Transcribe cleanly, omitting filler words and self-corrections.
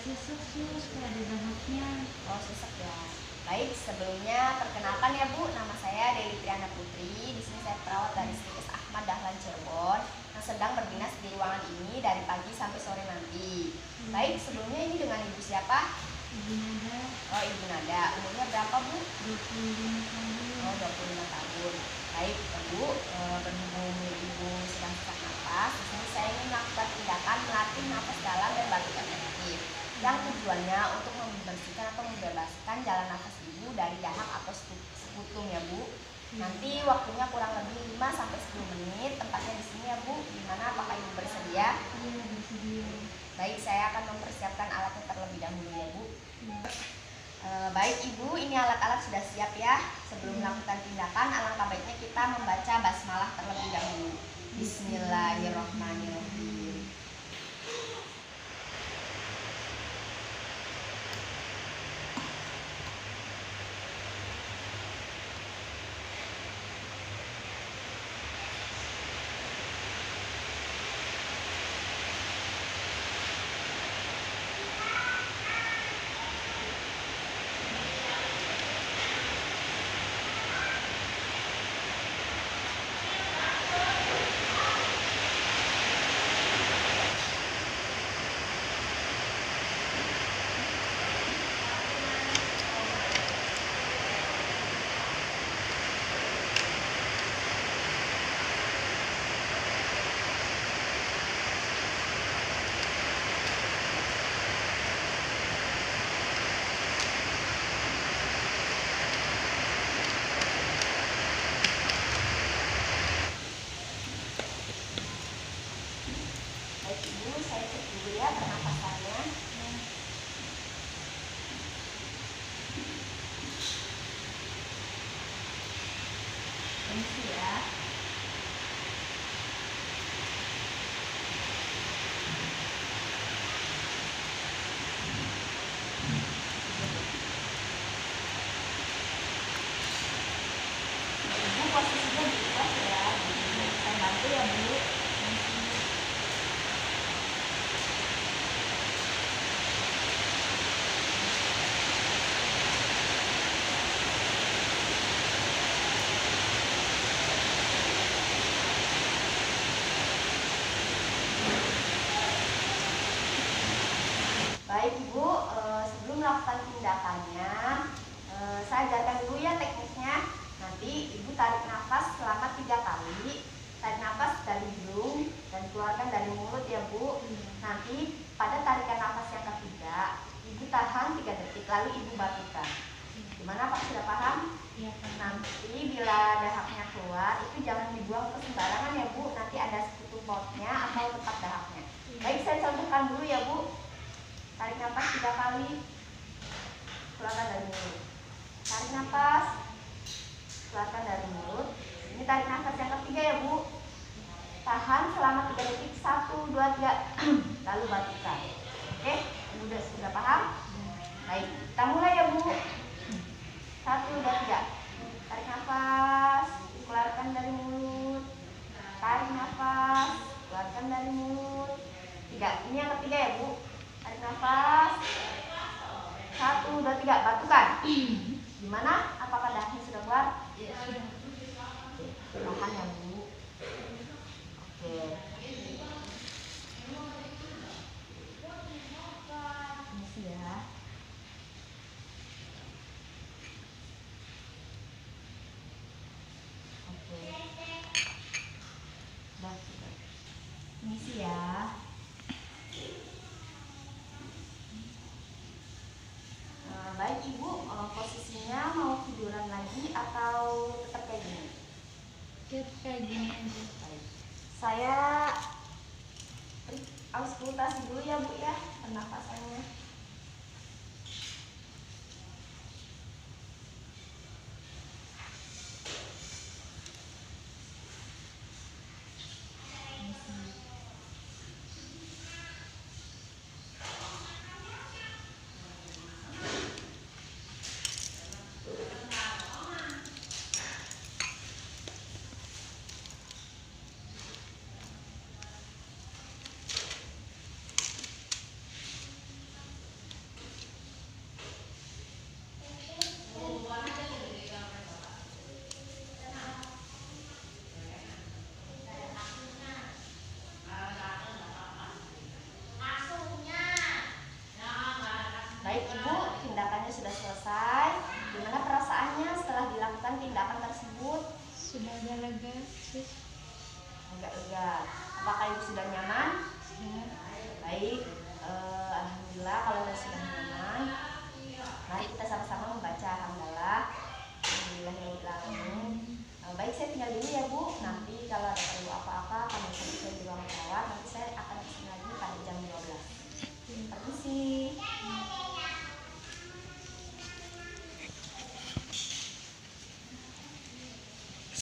sesek sus, kayak ada dahaknya. Oh, sesek ya. Baik, sebelumnya perkenalkan ya Bu, nama saya Dewi Triana Putri. Di sini saya perawat dari Stikes Ahmad Dahlan Cirebon yang sedang berdinas di ruangan ini dari pagi sampai sore nanti. Baik, sebelumnya ini dengan Ibu siapa? Ibu Nada. Oh, Ibu Nada. Umurnya berapa Bu? 25 tahun. Oh, 25 tahun. Baik, Bu, berhubung Ibu sedang sesak napas, di sini saya ingin melakukan tindakan melatih napas dalam dan batuk efektif. Yang tujuannya untuk membersihkan atau membebaskan jalan nafas Ibu dari dahak atau sekutum ya Bu. Nanti waktunya kurang lebih 5-10 menit. Tempatnya di sini ya Bu. Gimana, apakah Ibu bersedia? Iya, bersedia. Baik, saya akan mempersiapkan alatnya terlebih dahulu ya Bu. Ya. Baik Ibu, ini alat-alat sudah siap ya. Sebelum melakukan tindakan, alangkah baiknya kita membaca basmalah terlebih dahulu. Bismillahirrahmanirrahim. Baik Ibu, saya cek dulu ya pernapasannya. Permisi ya. Ibu posisinya di atas ya. Saya bantu ya Bu. Baik Ibu, sebelum melakukan tindakannya, saya ajarkan dulu ya tekniknya. Nanti Ibu tarik nafas selama 3 kali. Tarik nafas dari hidung dan keluarkan dari mulut ya Bu. Nanti pada tarikan nafas yang ketiga, Ibu tahan 3 detik lalu Ibu batukkan. Gimana Pak, sudah paham? Iya, Pak. Nanti bila dahaknya keluar, itu jangan dibuang ke sembarangan ya Bu. Nanti ada sekutu potnya atau tempat dahaknya. Baik, saya contohkan dulu ya Bu. Tarik nafas 3 kali, keluarkan dari mulut. Tarik nafas, keluarkan dari mulut. Ini tarik nafas yang ketiga ya Bu. Tahan selama 3 detik, 1, 2, 3, lalu batukkan. Oke, Ibu sudah paham? Baik, kita mulai ya Bu. 1, 2, 3. Tarik nafas, keluarkan dari mulut. Tarik nafas, keluarkan dari mulut. 3. Ini yang ketiga ya Bu. Tarik nafas. 1, 2, 3, batukkan. Gimana? Apakah dahaknya sudah keluar? Iya, sudah. Tahan ya Bu. Oke. Permisi ya. Oke. Sudah. Permisi ya. Baik Ibu, posisinya mau tiduran lagi atau tetap kayak gini? Kayak gini aja. Baik. Saya auskultasi dulu ya Bu ya, pernapasannya. Baik Ibu, tindakannya sudah selesai. Gimana perasaannya setelah dilakukan tindakan tersebut? Sudah agak lega, sis. Agak lega. Apakah Ibu sudah nyaman? Ya. Baik.